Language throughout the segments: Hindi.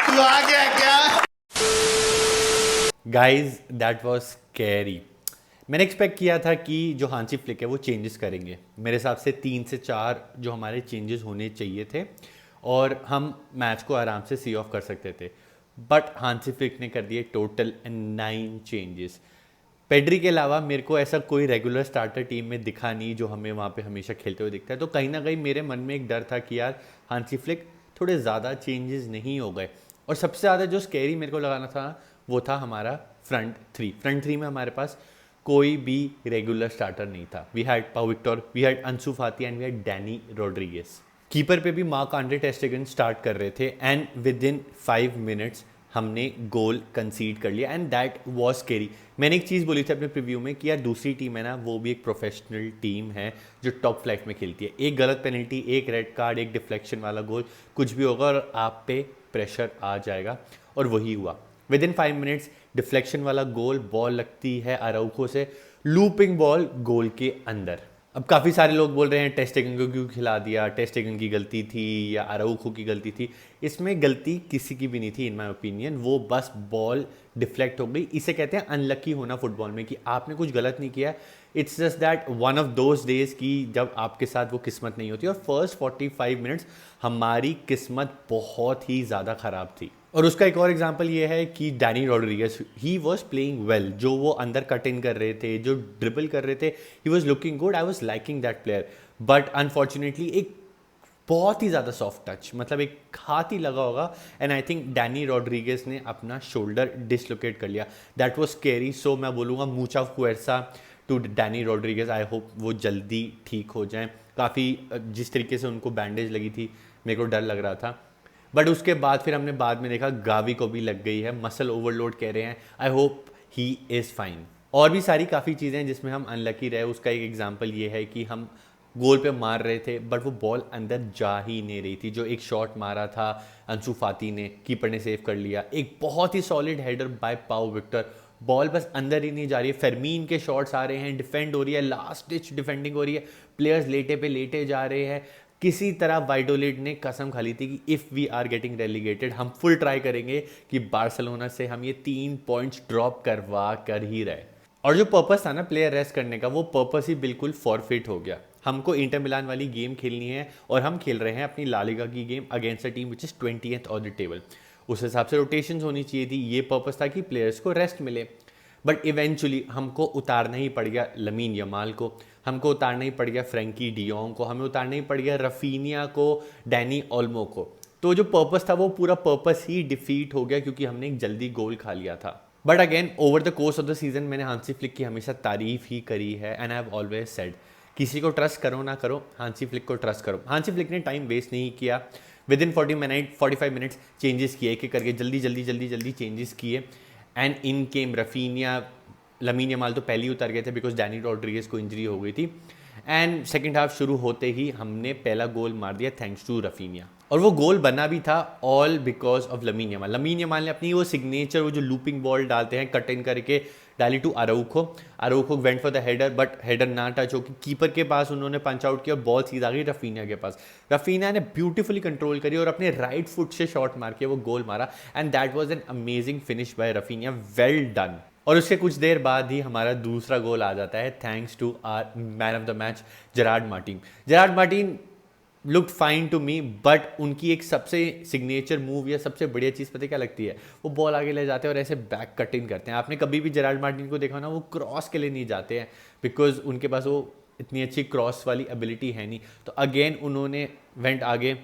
तू आ गया क्या? Guys that was scary. मैंने एक्सपेक्ट किया था कि जो हांसी फ्लिक है वो चेंजेस करेंगे। मेरे हिसाब से 3 से 4 जो हमारे चेंजेस होने चाहिए थे और हम मैच को आराम से सी ऑफ कर सकते थे, बट हांसी फ्लिक ने कर दिए टोटल 9 चेंजेस। पेड्री के अलावा मेरे को ऐसा कोई रेगुलर स्टार्टर टीम में दिखा नहीं जो हमें वहाँ पे हमेशा खेलते हुए दिखता है, तो कहीं ना कहीं मेरे मन में एक डर था कि यार हांसी फ्लिक थोड़े ज़्यादा चेंजेस नहीं हो गए। और सबसे ज़्यादा जो स्कैरी मेरे को लगाना था वो था हमारा फ्रंट थ्री में हमारे पास कोई भी रेगुलर स्टार्टर नहीं था। We had Pau Victor, we had Ansu Fati and we had Dani Rodriguez. Keeper पे भी मार्क आंड्रे टेर स्टेगन स्टार्ट कर रहे थे एंड विद इन 5 मिनट्स हमने गोल कंसीड कर लिया एंड दैट वॉज स्कैरी। मैंने एक चीज़ बोली थी अपने प्रीव्यू में कि यार दूसरी टीम है ना, वो भी एक प्रोफेशनल टीम है जो टॉप फ्लाइट में खेलती है। एक गलत पेनल्टी, एक रेड कार्ड, एक डिफ्लेक्शन वाला गोल, कुछ भी होगा और आप पे प्रेशर आ जाएगा, और वही हुआ। विद इन 5 मिनट्स डिफ्लेक्शन वाला गोल, बॉल लगती है अराउखो से, लूपिंग बॉल गोल के अंदर। अब काफ़ी सारे लोग बोल रहे हैं टेर स्टेगन को क्यों खिला दिया, टेर स्टेगन की गलती थी या अराउखो की गलती थी। इसमें गलती किसी की भी नहीं थी इन माय ओपिनियन, वो बस बॉल डिफ्लेक्ट हो गई। इसे कहते हैं अनलकी होना फुटबॉल में, कि आपने कुछ गलत नहीं किया। It's just that one of those days की जब आपके साथ वो किस्मत नहीं होती। और फर्स्ट 45 मिनट्स हमारी किस्मत बहुत ही ज़्यादा ख़राब थी। और उसका एक और एग्जांपल ये है कि Danny Rodriguez, he was playing well. जो वो अंदर कट इन कर रहे थे, जो ड्रिबल कर रहे थे, he was looking good. I was liking that player, but unfortunately एक बहुत ही ज़्यादा सॉफ्ट टच, मतलब एक हाथ ही लगा होगा and I think Danny Rodriguez ने अपना शोल्डर डिसलोकेट कर लिया। That was scary. सो मैं बोलूँगा मुचा फुएर्सा to Dani Rodriguez. I hope वो जल्दी ठीक हो जाएं। काफ़ी जिस तरीके से उनको बैंडेज लगी थी, मेरे को डर लग रहा था। बट उसके बाद फिर हमने बाद में देखा गावी को भी लग गई है, मसल ओवरलोड कह रहे हैं। I hope he is fine. और भी सारी काफ़ी चीज़ें हैं जिसमें हम अनलकी रहे। उसका एक एग्जांपल ये है कि हम गोल पे मार रहे थे बट वो बॉल अंदर जा ही नहीं रही थी। जो एक शॉट मारा था अंसु फाती ने, कीपर ने सेव कर लिया। एक बहुत ही सॉलिड हेडर बाय पाउ विक्टर, बॉल बस अंदर ही नहीं जा रही है। फेरमीन के शॉट्स आ रहे हैं, डिफेंड हो रही है, लास्ट डिच डिफेंडिंग हो रही है, प्लेयर्स लेटे पे लेटे जा रहे हैं। किसी तरह वाइडोलिड ने कसम खा ली थी कि if we are getting relegated, हम फुल ट्राई करेंगे कि बार्सिलोना से हम ये 3 पॉइंट्स ड्रॉप करवा कर ही रहे। और जो पर्पस था ना प्लेयर रेस्ट करने का, वो पर्पस ही बिल्कुल फॉरफिट हो गया। हमको इंटर मिलान वाली गेम खेलनी है और हम खेल रहे हैं अपनी ला लीगा की game against a team which is 20th on the table. उस हिसाब से रोटेशंस होनी चाहिए थी। ये पर्पस था कि प्लेयर्स को रेस्ट मिले। बट इवेंचुअली हमको उतारना ही पड़ गया लमीन यमाल को, हमको उतारना ही पड़ गया फ्रैंकी डियोंग को, हमें उतारना ही पड़ गया रफीनिया को, डैनी ओल्मो को। तो जो पर्पस था वो पूरा पर्पस ही डिफीट हो गया क्योंकि हमने एक जल्दी गोल खा लिया था। But again over the course of the season मैंने हांसी फ्लिक की हमेशा तारीफ ही करी है and I have always said, किसी को ट्रस्ट करो ना करो, हांसी फ्लिक को ट्रस्ट करो। हांसी फ्लिक ने टाइम वेस्ट नहीं किया। विद इन 45 मिनट्स चेंजेस किए, एक एक करके जल्दी जल्दी जल्दी जल्दी चेंजेस किए and in came Raphinha. Lamine Yamal तो पहले ही उतर गए थे बिकॉज डैनी रॉड्रिगेज को इंजरी हो गई थी। एंड सेकेंड हाफ शुरू होते ही हमने पहला गोल मार दिया थैंक्स टू रफीनिया। और वो गोल बना भी था all because of Lamine Yamal. Lamine Yamal ने अपनी वो सिग्नेचर, वो जो लूपिंग बॉल डालते हैं कट इन करके, डाली to Araujo. Araujo went for the header but header ना टच होकर कीपर के पास उन्होंने पंच आउट किया, बॉल सीधा गई रफीनिया के पास। रफीनिया ने ब्यूटीफुली कंट्रोल करी और अपने राइट फुट से शॉट मार के वो गोल मारा and that was an amazing finish by Raphinha, well done. और उसके कुछ देर बाद ही हमारा दूसरा गोल आ जाता है thanks to our man of the match Gerard Martin. Gerard Martin looked fine to me, but उनकी एक सबसे सिग्नेचर मूव या सबसे बढ़िया चीज़ पता क्या लगती है, वो बॉल आगे ले जाते हैं और ऐसे बैक कट इन करते हैं। आपने कभी भी जेरार्ड मार्टिन को देखा ना, वो क्रॉस के लिए नहीं जाते हैं बिकॉज उनके पास वो इतनी अच्छी क्रॉस वाली एबिलिटी है नहीं। तो अगेन उन्होंने वेंट आगे,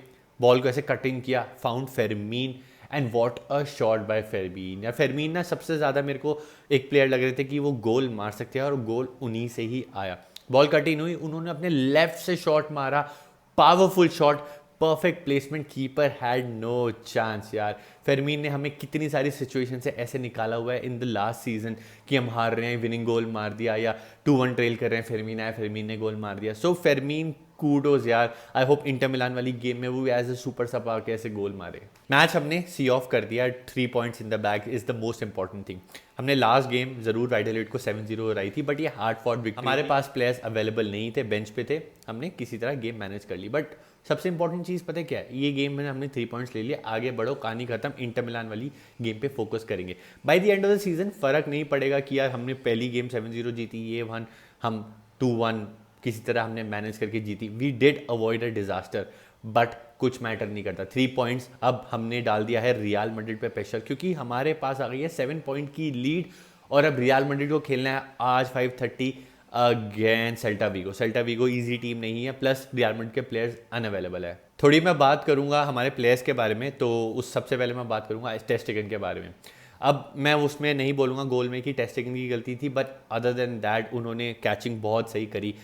बॉल को ऐसे कट इन किया, found Fermin and what a shot by Fermin. या फेरमीन ना सबसे ज़्यादा मेरे को एक प्लेयर लग रहे थे कि वो गोल मार सकते हैं और गोल उन्हीं से ही आया। बॉल कट इन हुई, उन्होंने अपने लेफ्ट से शॉट मारा, powerful shot, perfect placement, keeper had no chance. यार फेरमीन ने हमें कितनी सारी सिचुएशन से ऐसे निकाला हुआ है इन द लास्ट सीजन कि हम हार रहे हैं, विनिंग गोल मार दिया, या 2-1 ट्रेल कर रहे हैं, फेरमीन आया, फेरमीन ने गोल मार दिया। सो फेरमीन कूडोज यार। आई होप इंटर मिलान वाली गेम में वो एज ए सुपर सब आके ऐसे गोल मारे। मैच हमने सी ऑफ कर दिया, 3 points in the bag is the most important thing. हमने लास्ट गेम जरूर वाइडोलिड को 7-0 हराई थी, बट ये हार्ड फॉर्ड विक्ट्री, हमारे पास प्लेयर्स अवेलेबल नहीं थे, बेंच पे थे, हमने किसी तरह गेम मैनेज कर ली। बट सबसे इंपॉर्टेंट चीज़ पता है क्या है, ये गेम में हमने 3 पॉइंट्स ले लिए, आगे बढ़ो, कहानी खत्म, इंटर मिलान वाली गेम पे फोकस करेंगे। By the end of the season फर्क नहीं पड़ेगा कि यार हमने पहली गेम 7-0 जीती, ये 1 हम 2-1 किसी तरह हमने मैनेज करके जीती। We did avoid a disaster, but कुछ मैटर नहीं करता। 3 पॉइंट्स अब हमने डाल दिया है रियल मैड्रिड पे प्रेशर, क्योंकि हमारे पास आ गई है 7 पॉइंट की लीड और अब रियल मैड्रिड को खेलना है आज 5:30 again Celta Vigo. Celta Vigo easy team नहीं है, प्लस रियल मैड्रिड के प्लेयर्स अनअवेलेबल है। थोड़ी मैं बात करूंगा हमारे प्लेयर्स के बारे में, तो उस सबसे पहले मैं बात करूंगा टेर स्टेगन के बारे में। अब मैं उसमें नहीं बोलूँगा गोल में कि टेर स्टेगन की गलती थी, बट अदर देन दैट उन्होंने कैचिंग बहुत सही करी,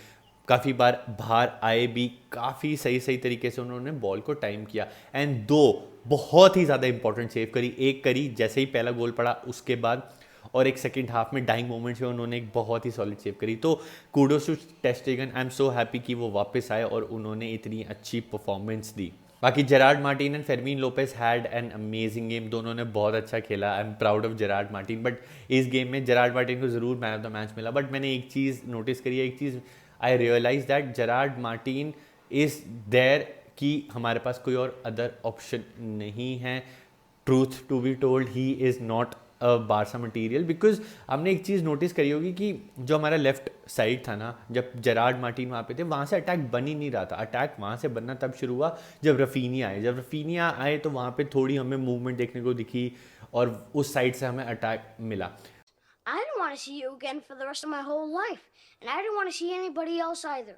काफ़ी बार बाहर आए भी, काफ़ी सही तरीके से उन्होंने बॉल को टाइम किया, एंड 2 बहुत ही ज़्यादा इंपॉर्टेंट सेव करी। एक करी जैसे ही पहला गोल पड़ा उसके बाद, और एक सेकंड हाफ में डाइंग मोमेंट्स में उन्होंने एक बहुत ही सॉलिड सेव करी। तो कूडोस टू टेर स्टेगन, आई एम सो हैप्पी कि वो वापस आए और उन्होंने इतनी अच्छी परफॉर्मेंस दी। बाकी Gerard Martin and Fermin Lopez had an amazing game, दोनों ने बहुत अच्छा खेला। I am proud of Gerard Martin, but इस गेम में जेरार्ड मार्टिन को ज़रूर मैन ऑफ द मैच मिला। बट मैंने एक चीज़ नोटिस करी है, एक चीज़ I realise that Gerard Martin is there कि हमारे पास कोई और अदर ऑप्शन नहीं है। Truth to be told, he is not Barça material, because हमने एक चीज़ नोटिस करी होगी कि जो हमारा लेफ्ट साइड था ना, जब जेरार्ड मार्टिन वहाँ पे थे, वहाँ से अटैक बन ही नहीं रहा था। अटैक वहाँ से बनना तब शुरू हुआ जब रफीनिया आए। जब रफीनिया आए तो वहाँ पे थोड़ी हमें मूवमेंट देखने को दिखी और उस साइड से हमें अटैक मिला। I don't want to see you again for the rest of my whole life, and I don't want to see anybody else either.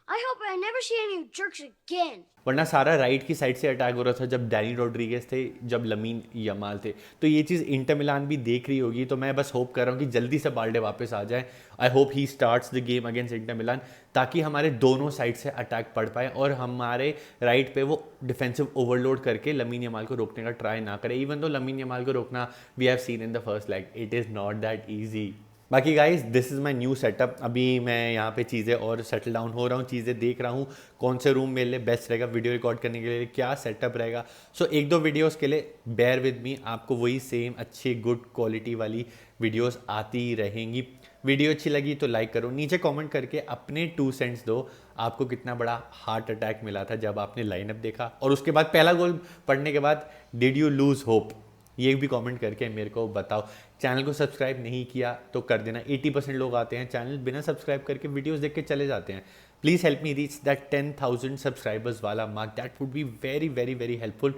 I hope I never see any of you jerks again. वरना सारा राइट की साइड से अटैक हो रहा था जब डैनी रोड्रिगेज थे, जब लमीन यमाल थे। तो ये चीज़ इंटर मिलान भी देख रही होगी, तो मैं बस होप कर रहा हूँ कि जल्दी से बाल्डे वापस आ जाए। I hope he starts the game against Inter Milan, ताकि हमारे दोनों साइड से अटैक पड़ पाए और हमारे राइट पे वो डिफेंसिव ओवरलोड करके लमीन यमाल को रोकने का ट्राई ना करे। इवन तो लमीन यमाल को रोकना we have seen in the first leg, it is not that easy. बाकी guys this is my new setup. अभी मैं यहाँ पे चीज़ें और सेटल डाउन हो रहा हूँ, चीज़ें देख रहा हूँ कौन से रूम मेरे लिए बेस्ट रहेगा वीडियो रिकॉर्ड करने के लिए, क्या सेटअप रहेगा। सो 1-2 वीडियोस के लिए बेयर विद मी, आपको वही सेम अच्छी गुड क्वालिटी वाली वीडियोस आती रहेंगी। वीडियो अच्छी लगी तो लाइक करो, नीचे कमेंट करके अपने 2 सेंट्स दो, आपको कितना बड़ा हार्ट अटैक मिला था जब आपने लाइनअप देखा, और उसके बाद पहला गोल पढ़ने के बाद डिड यू लूज़ होप, ये भी कमेंट करके मेरे को बताओ। चैनल को सब्सक्राइब नहीं किया तो कर देना। 80% लोग आते हैं चैनल बिना सब्सक्राइब करके वीडियोस देख के चले जाते हैं। Please help me reach that 10,000 subscribers वाला mark, that would be very very very helpful.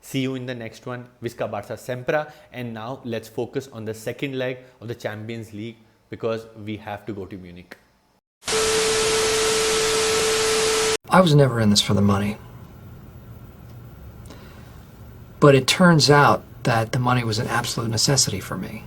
See you in the next one. Visca Barça sempre. And now let's focus on the second leg of the Champions League because we have to go to Munich. I was never in this for the money. But it turns out that the money was an absolute necessity for me.